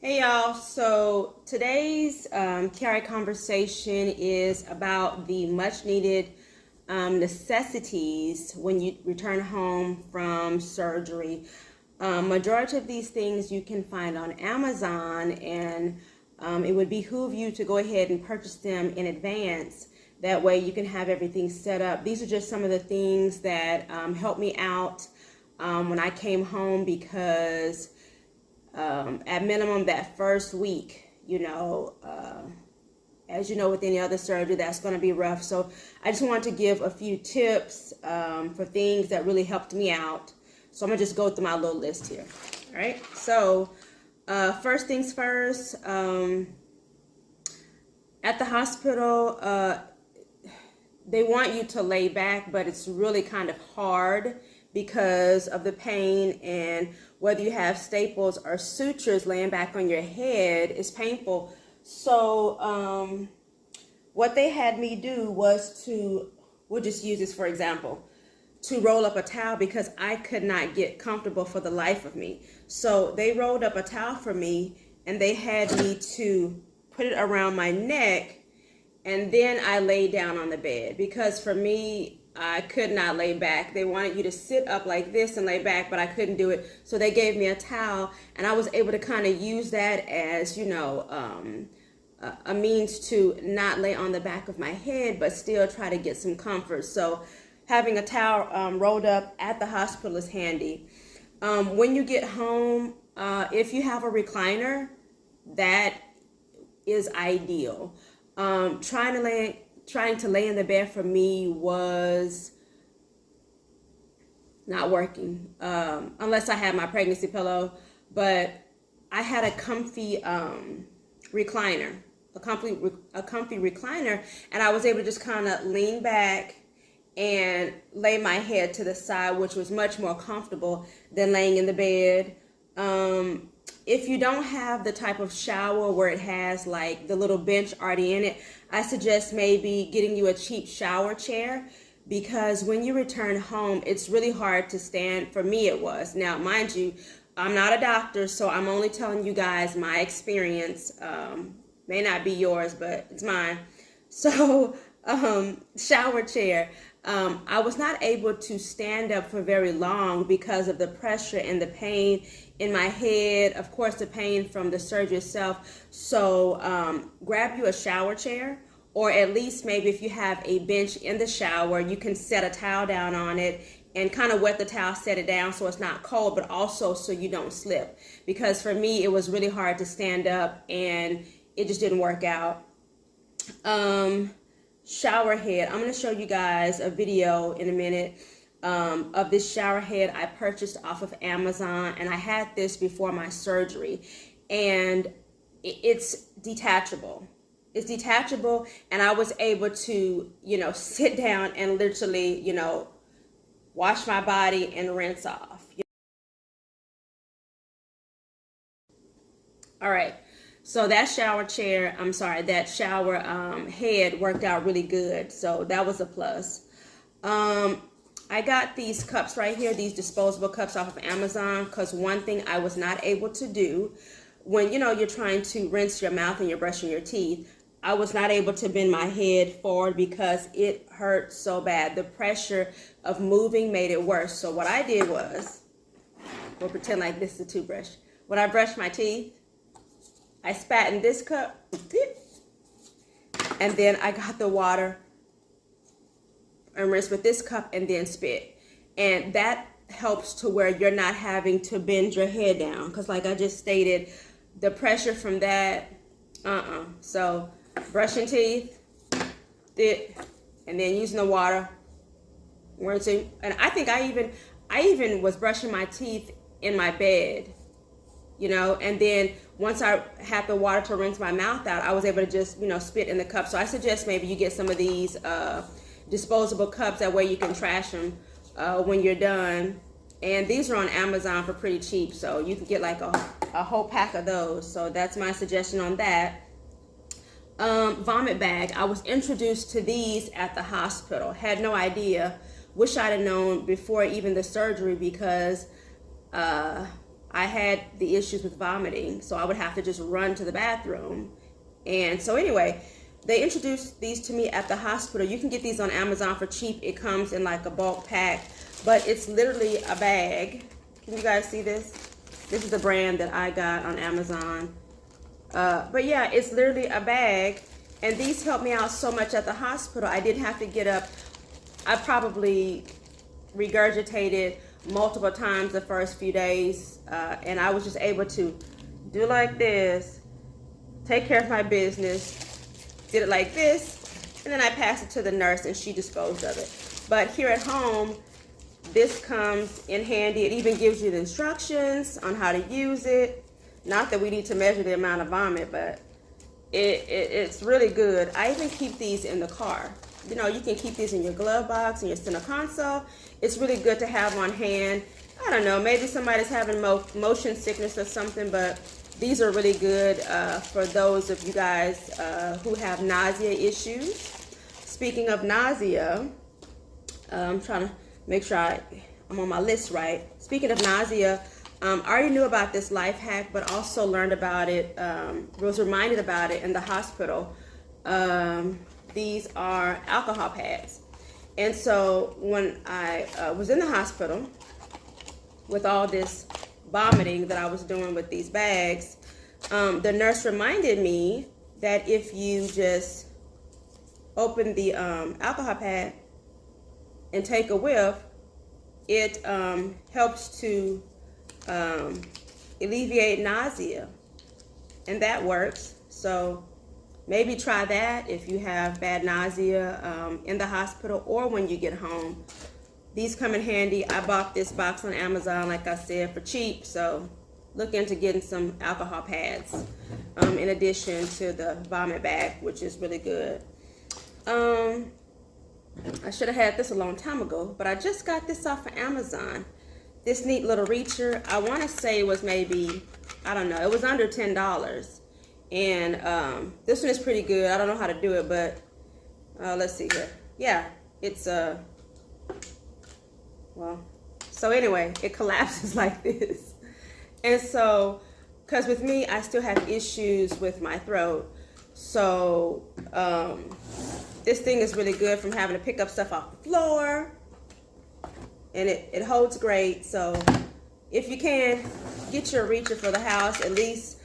Hey y'all, so today's Chiari conversation is about the much needed necessities when you return home from surgery. Majority of these things you can find on Amazon, and it would behoove you to go ahead and purchase them in advance. That way you can have everything set up. These are just some of the things that helped me out when I came home, because at minimum that first week, as you know, with any other surgery, that's going to be rough. So I just want to give a few tips for things that really helped me out. So I'm going to just go through my little list here. All right. So first things first, at the hospital, they want you to lay back, but it's really kind of hard because of the pain, and whether you have staples or sutures, laying back on your head is painful. So what they had me do was we'll just use this for example, to roll up a towel, because I could not get comfortable for the life of me. So they rolled up a towel for me, and they had me to put it around my neck, and then I laid down on the bed, because for me, I could not lay back. They wanted you to sit up like this and lay back, but I couldn't do it. So they gave me a towel, and I was able to kind of use that as, a means to not lay on the back of my head, but still try to get some comfort. So having a towel rolled up at the hospital is handy. When you get home, if you have a recliner, that is ideal. Trying to lay in the bed for me was not working, unless I had my pregnancy pillow. But I had a comfy recliner, a comfy recliner, and I was able to just kind of lean back and lay my head to the side, which was much more comfortable than laying in the bed. If you don't have the type of shower where it has like the little bench already in it, I suggest maybe getting you a cheap shower chair, because when you return home, it's really hard to stand. For me, it was. Now, mind you, I'm not a doctor, so I'm only telling you guys my experience. May not be yours, but it's mine. So, shower chair. I was not able to stand up for very long because of the pressure and the pain in my head, of course the pain from the surgery itself. So grab you a shower chair, or at least maybe if you have a bench in the shower, you can set a towel down on it and kind of wet the towel, set it down so it's not cold, but also so you don't slip. Because for me, it was really hard to stand up, and it just didn't work out. Shower head. I'm going to show you guys a video in a minute of this shower head I purchased off of Amazon, and I had this before my surgery, and it's detachable. It's detachable, and I was able to, sit down and literally, wash my body and rinse off. All right. So that shower head worked out really good. So that was a plus. I got these cups right here, these disposable cups off of Amazon, because one thing I was not able to do when, you're trying to rinse your mouth and you're brushing your teeth, I was not able to bend my head forward because it hurt so bad. The pressure of moving made it worse. So what I did was, we'll pretend like this is a toothbrush. When I brushed my teeth, I spat in this cup, and then I got the water and rinsed with this cup and then spit. And that helps to where you're not having to bend your head down, because like I just stated, the pressure from that, So brushing teeth, and then using the water, rinsing. And I think I even was brushing my teeth in my bed. And then once I had the water to rinse my mouth out, I was able to just, spit in the cup. So I suggest maybe you get some of these disposable cups. That way you can trash them when you're done. And these are on Amazon for pretty cheap. So you can get like a whole pack of those. So that's my suggestion on that. Vomit bag. I was introduced to these at the hospital. Had no idea. Wish I'd have known before even the surgery, because I had the issues with vomiting, so I would have to just run to the bathroom. And so anyway, they introduced these to me at the hospital. You can get these on Amazon for cheap. It comes in like a bulk pack, but it's literally a bag. Can you guys see this? This is the brand that I got on Amazon. But yeah, it's literally a bag, and these helped me out so much at the hospital. I didn't have to get up. I probably regurgitated multiple times the first few days, and I was just able to do like this, take care of my business, did it like this, and then I passed it to the nurse and she disposed of it. But here at home, this comes in handy. It even gives you the instructions on how to use it. Not that we need to measure the amount of vomit, but it's really good. I even keep these in the car. You know, you can keep these in your glove box, in your center console. It's really good to have on hand. I don't know, maybe somebody's having motion sickness or something, but these are really good for those of you guys who have nausea issues. Speaking of nausea, I'm trying to make sure I'm on my list right. Speaking of nausea, I already knew about this life hack, but also learned about it, was reminded about it in the hospital. These are alcohol pads. And so when I was in the hospital with all this vomiting that I was doing with these bags, the nurse reminded me that if you just open the alcohol pad and take a whiff, it helps to alleviate nausea, and that works. So maybe try that if you have bad nausea in the hospital or when you get home. These come in handy. I bought this box on Amazon, like I said, for cheap, so look into getting some alcohol pads in addition to the vomit bag, which is really good. I should have had this a long time ago, but I just got this off of Amazon. This neat little reacher. I want to say it was maybe, I don't know, it was under $10. And this one is pretty good. I don't know how to do it, but let's see here. Yeah, it's well, so anyway, it collapses like this. And so, because with me, I still have issues with my throat. So this thing is really good from having to pick up stuff off the floor. And it holds great. So if you can, get your reacher for the house, at least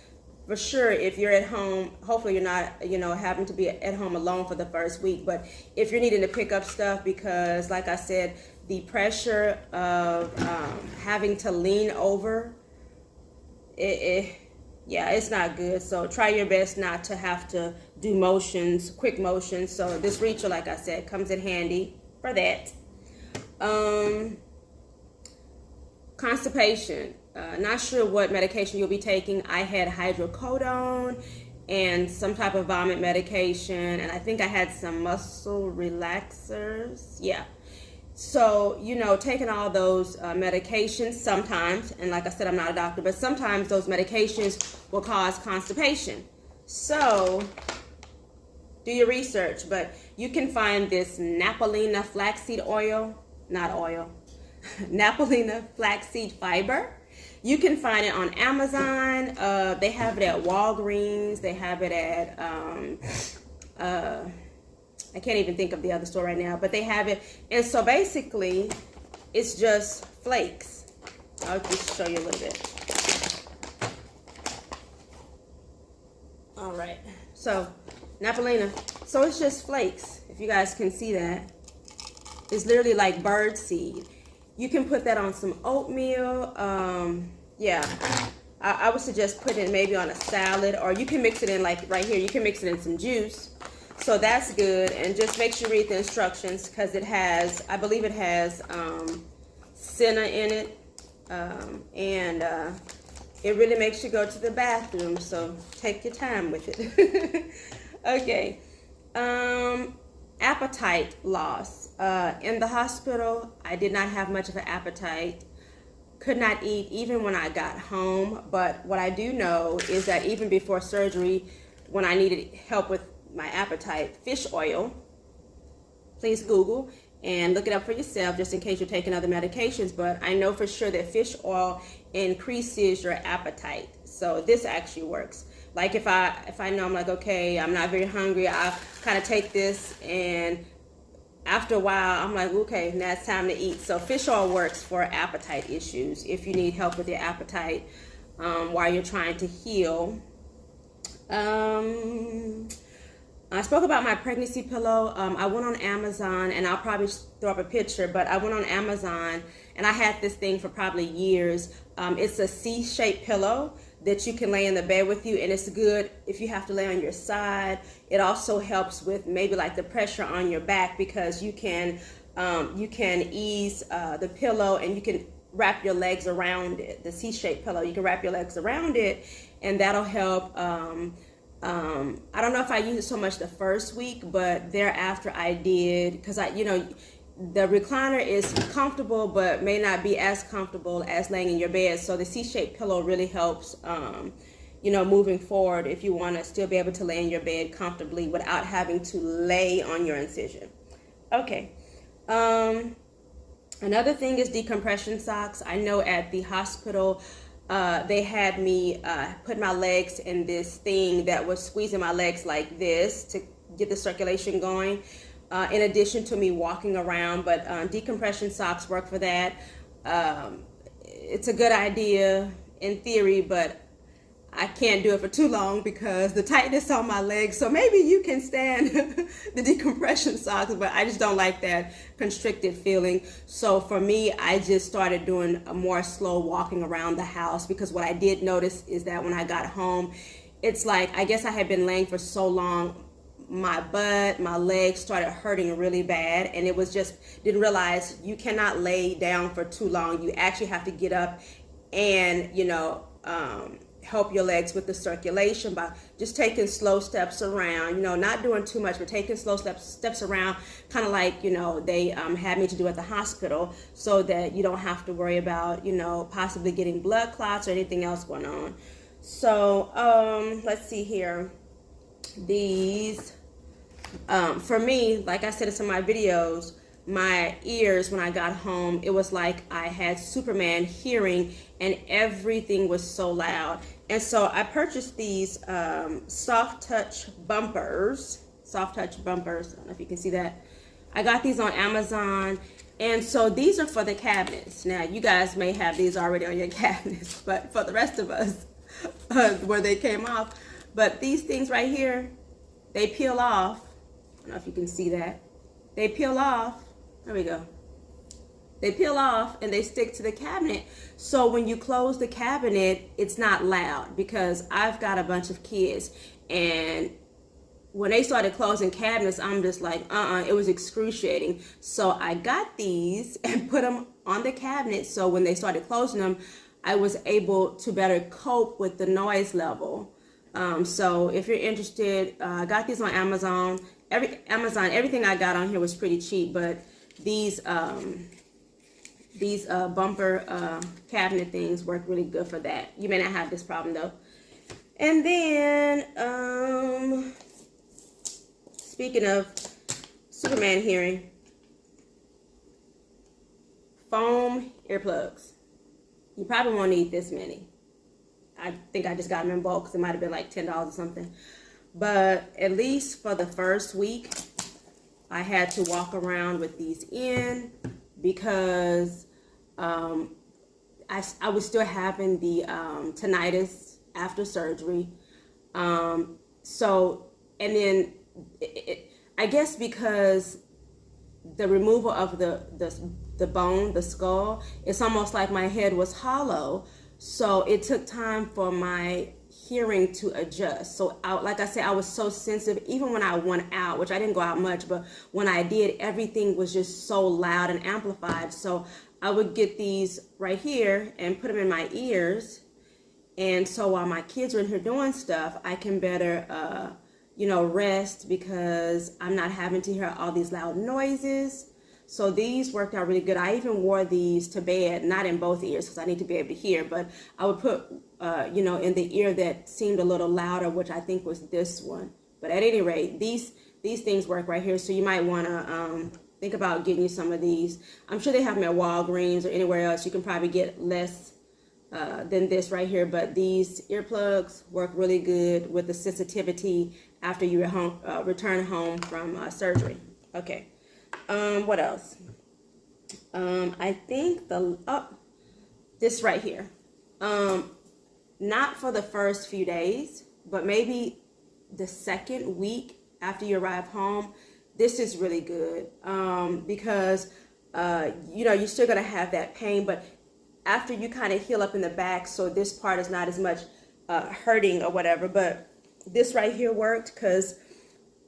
for sure. If you're at home, hopefully you're not, you know, having to be at home alone for the first week. But if you're needing to pick up stuff, because like I said, the pressure of having to lean over, yeah, it's not good. So try your best not to have to do motions, quick motions. So this reacher, like I said, comes in handy for that. Constipation. Not sure what medication you'll be taking. I had hydrocodone and some type of vomit medication, and I think I had some muscle relaxers. Yeah. So, you know, taking all those medications sometimes, and like I said, I'm not a doctor, but sometimes those medications will cause constipation. So do your research, but you can find this Napalina flaxseed oil, not oil, Napalina flaxseed fiber. You can find it on Amazon. They have it at Walgreens. They have it at, I can't even think of the other store right now, but they have it. And so basically, it's just flakes. I'll just show you a little bit. All right. So, Napalina. So it's just flakes, if you guys can see that. It's literally like bird seed. You can put that on some oatmeal. Yeah, I would suggest putting it maybe on a salad, or you can mix it in, like right here, you can mix it in some juice. So that's good. And just make sure you read the instructions, because it has, I believe it has senna in it. And it really makes you go to the bathroom, so take your time with it. Okay. Appetite loss. In the hospital, I did not have much of an appetite. Could not eat even when I got home. But what I do know is that even before surgery, when I needed help with my appetite, fish oil, please Google, and look it up for yourself just in case you're taking other medications. But I know for sure that fish oil increases your appetite. So this actually works. Like if I know I'm like, okay, I'm not very hungry, I kind of take this, and after a while I'm like, okay, now it's time to eat. So fish oil works for appetite issues if you need help with your appetite while you're trying to heal. I spoke about my pregnancy pillow. I went on Amazon, and I'll probably throw up a picture, but I went on Amazon and I had this thing for probably years. It's a C-shaped pillow that you can lay in the bed with you, and it's good if you have to lay on your side. It also helps with maybe like the pressure on your back, because you can ease the pillow, and you can wrap your legs around it. The C-shaped pillow, you can wrap your legs around it, and that'll help. I don't know if I used it so much the first week, but thereafter I did, because the recliner is comfortable but may not be as comfortable as laying in your bed. So the C-shaped pillow really helps, moving forward, if you want to still be able to lay in your bed comfortably without having to lay on your incision. Okay. Another thing is decompression socks. I know at the hospital, they had me put my legs in this thing that was squeezing my legs like this to get the circulation going, in addition to me walking around. But decompression socks work for that. It's a good idea in theory, but I can't do it for too long because the tightness on my legs. So maybe you can stand the decompression socks, but I just don't like that constricted feeling. So for me, I just started doing a more slow walking around the house, because what I did notice is that when I got home, it's like, I guess I had been laying for so long, my butt, my legs started hurting really bad. And it was just, didn't realize you cannot lay down for too long. You actually have to get up and, help your legs with the circulation by just taking slow steps around, not doing too much, but taking slow steps around, kind of like, they had me to do at the hospital, so that you don't have to worry about, possibly getting blood clots or anything else going on. So, let's see here. These, for me, like I said in some of my videos, my ears, when I got home, it was like I had Superman hearing, and everything was so loud. And so I purchased these soft touch bumpers. I don't know if you can see that. I got these on Amazon. And so these are for the cabinets. Now, you guys may have these already on your cabinets, but for the rest of us, where they came off. But these things right here, they peel off. I don't know if you can see that. They peel off. There we go. They peel off and they stick to the cabinet. So when you close the cabinet, it's not loud, because I've got a bunch of kids, and when they started closing cabinets, I'm just like, it was excruciating. So I got these and put them on the cabinet. So when they started closing them, I was able to better cope with the noise level. So if you're interested, I got these on Amazon. Everything I got on here was pretty cheap, but these bumper cabinet things work really good for that. You may not have this problem though. And then, speaking of Superman hearing, foam earplugs. You probably won't need this many. I think I just got them in bulk because it might have been like $10 or something. But at least for the first week, I had to walk around with these in, because I was still having the tinnitus after surgery. So, and then I guess because the removal of the bone, the skull, it's almost like my head was hollow. So it took time for my hearing to adjust. So like I said, I was so sensitive. Even when I went out, which I didn't go out much, but when I did, everything was just so loud and amplified. So I would get these right here and put them in my ears. And so while my kids are in here doing stuff, I can better, rest, because I'm not having to hear all these loud noises. So these worked out really good. I even wore these to bed, not in both ears because I need to be able to hear, but I would put, in the ear that seemed a little louder, which I think was this one. But at any rate, these things work right here. So you might want to think about getting you some of these. I'm sure they have them at Walgreens or anywhere else. You can probably get less than this right here, but these earplugs work really good with the sensitivity after you return home from surgery. Okay, what else? I think this right here, not for the first few days, but maybe the second week after you arrive home, this is really good, because you're still gonna have that pain, but after you kind of heal up in the back, so this part is not as much hurting or whatever. But this right here worked, because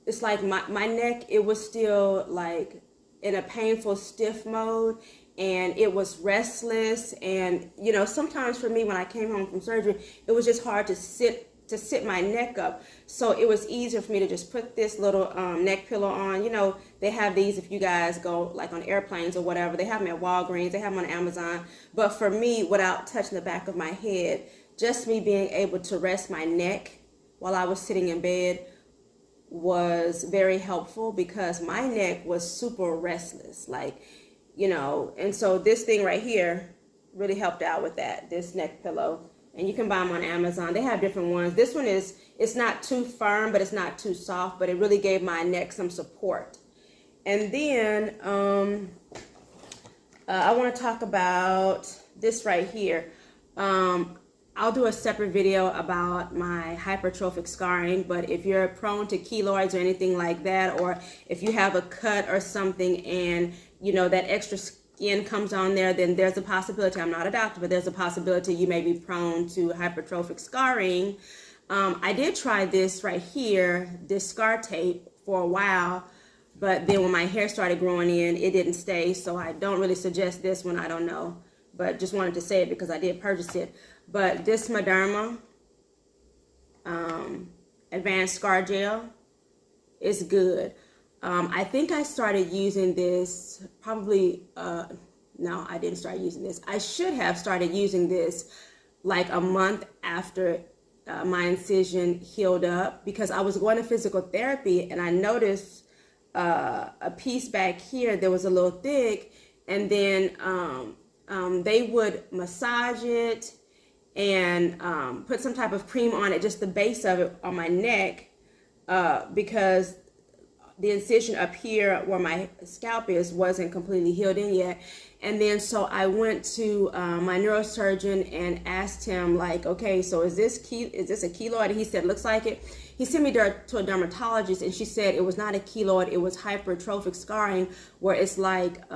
it's like my neck, it was still like in a painful stiff mode, and it was restless. And sometimes for me, when I came home from surgery, it was just hard to sit my neck up. So it was easier for me to just put this little neck pillow on. They have these if you guys go like on airplanes or whatever. They have them at Walgreens, they have them on Amazon. But for me, without touching the back of my head, just me being able to rest my neck while I was sitting in bed was very helpful, because my neck was super restless, and so this thing right here really helped out with that, this neck pillow. And you can buy them on Amazon. They have different ones. This one it's not too firm, but it's not too soft, but it really gave my neck some support. And then I want to talk about this right here. I'll do a separate video about my hypertrophic scarring, but if you're prone to keloids or anything like that, or if you have a cut or something and that extra skin comes on there, then there's a possibility, I'm not a doctor, but there's a possibility you may be prone to hypertrophic scarring. I did try this right here, this scar tape, for a while, but then when my hair started growing in, it didn't stay, so I don't really suggest this one. I don't know, but just wanted to say it because I did purchase it. But this Myondra Advanced Scar Gel is good. I think I started using this probably, no, I didn't start using this. I should have started using this like a month after my incision healed up, because I was going to physical therapy and I noticed a piece back here that was a little thick, and then they would massage it and put some type of cream on it, just the base of it on my neck, because the incision up here where my scalp is wasn't completely healed in yet. And then so I went to my neurosurgeon and asked him, like, okay, so is this a keloid? And he said, looks like it. He sent me to a dermatologist, and she said it was not a keloid, it was hypertrophic scarring, where it's like, I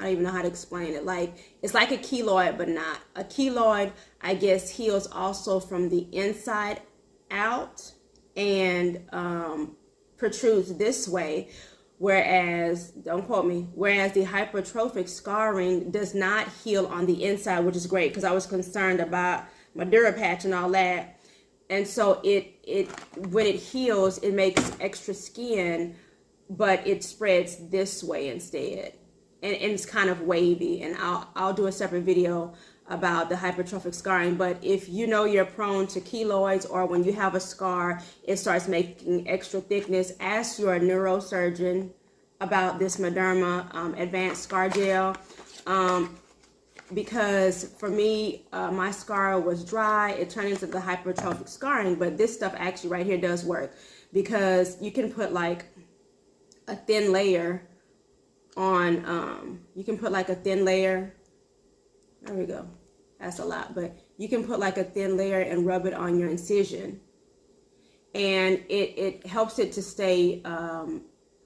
don't even know how to explain it. Like, it's like a keloid, but not. A keloid, I guess, heals also from the inside out and protrudes this way, whereas, don't quote me, whereas the hypertrophic scarring does not heal on the inside, which is great, because I was concerned about my Dura patch and all that. And so it when it heals, it makes extra skin, but it spreads this way instead. And it's kind of wavy, and I'll do a separate video about the hypertrophic scarring. But if you're prone to keloids, or when you have a scar, it starts making extra thickness, ask your neurosurgeon about this Myondra Advanced Scar Gel. Because for me, my scar was dry, it turned into the hypertrophic scarring, but this stuff actually right here does work, because you can put like a thin layer on, you can put like a thin layer, there we go, that's a lot, but you can put like a thin layer and rub it on your incision, and it helps it to stay,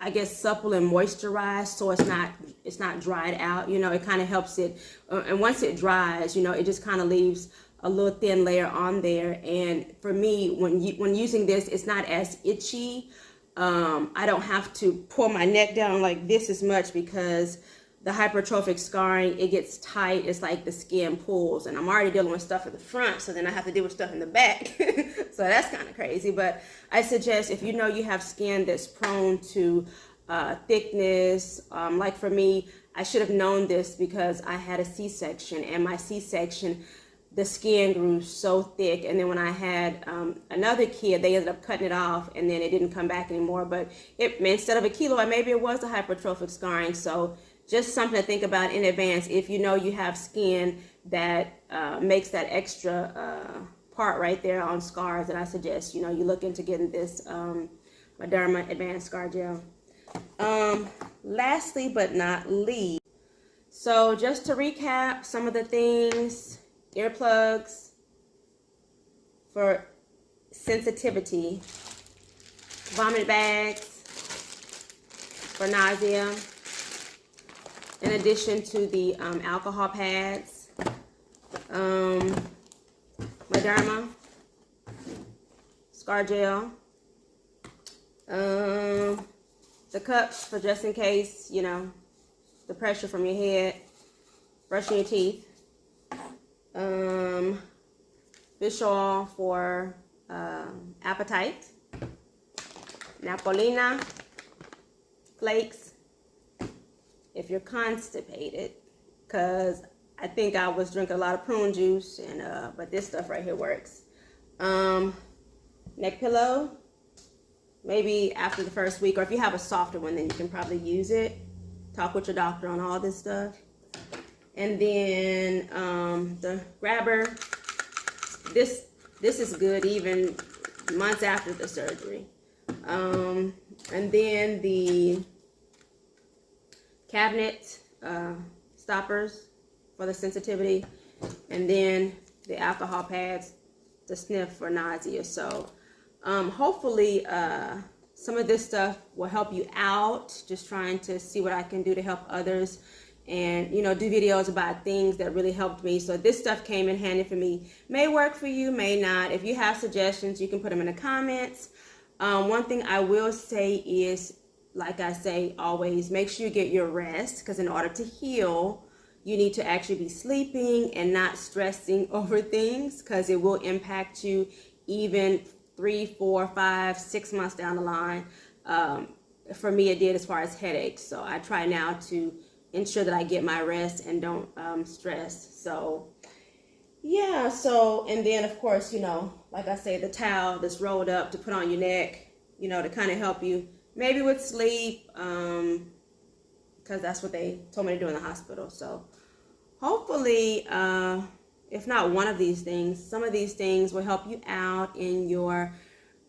I guess, supple and moisturized, so it's not dried out. It kind of helps it, and once it dries, it just kind of leaves a little thin layer on there. And for me, when using this, it's not as itchy. I don't have to pull my neck down like this as much, because the hypertrophic scarring, it gets tight. It's like the skin pulls, and I'm already dealing with stuff in the front, so then I have to deal with stuff in the back. So that's kind of crazy. But I suggest, if you have skin that's prone to thickness, like for me, I should have known this because I had a C-section, and my C-section, the skin grew so thick. And then when I had another kid, they ended up cutting it off, and then it didn't come back anymore. But instead of a keloid, maybe it was a hypertrophic scarring. So just something to think about in advance. If you know you have skin that makes that extra part right there on scars, and I suggest, you know, you look into getting this Myondra Advanced Scar Gel. Lastly but not least, so just to recap some of the things: earplugs for sensitivity, vomit bags for nausea, in addition to the alcohol pads, Myondra Scar Gel, the cups for just in case, you know, the pressure from your head, brushing your teeth, fish oil for appetite, Napolina flakes if you're constipated, because I think I was drinking a lot of prune juice, and but this stuff right here works. Neck pillow, maybe after the first week, or if you have a softer one, then you can probably use it. Talk with your doctor on all this stuff. And then the grabber, this is good even months after the surgery. And then the cabinet stoppers for the sensitivity, and then the alcohol pads to sniff for nausea. So hopefully some of this stuff will help you out, just trying to see what I can do to help others, and, you know, do videos about things that really helped me. So this stuff came in handy for me. May work for you, may not. If you have suggestions, you can put them in the comments. One thing I will say is, like I say always, make sure you get your rest, because in order to heal, you need to actually be sleeping and not stressing over things, because it will impact you even 3, 4, 5, 6 months down the line. For me, it did, as far as headaches. So I try now to ensure that I get my rest and don't stress. So yeah, so, and then of course, you know, like I say, the towel that's rolled up to put on your neck, you know, to kind of help you maybe with sleep, because that's what they told me to do in the hospital. So hopefully, if not one of these things, some of these things will help you out in your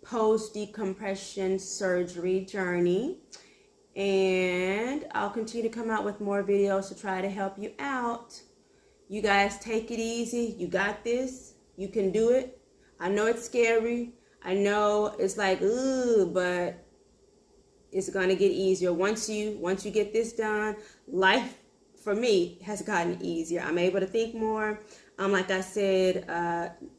post-decompression surgery journey. And I'll continue to come out with more videos to try to help you out. You guys take it easy. You got this. You can do it. I know it's scary. I know it's like, ooh, but it's going to get easier. Once you get this done, life for me has gotten easier. I'm able to think more. Like I said,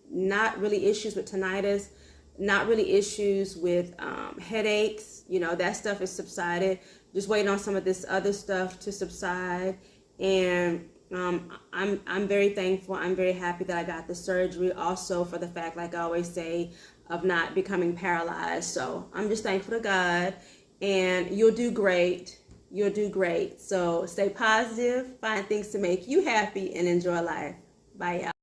not really issues with tinnitus, not really issues with headaches. You know, that stuff is subsided. Just waiting on some of this other stuff to subside. And I'm very thankful. I'm very happy that I got the surgery. Also for the fact, like I always say, of not becoming paralyzed. So I'm just thankful to God. And you'll do great. You'll do great. So stay positive, find things to make you happy, and enjoy life. Bye, y'all.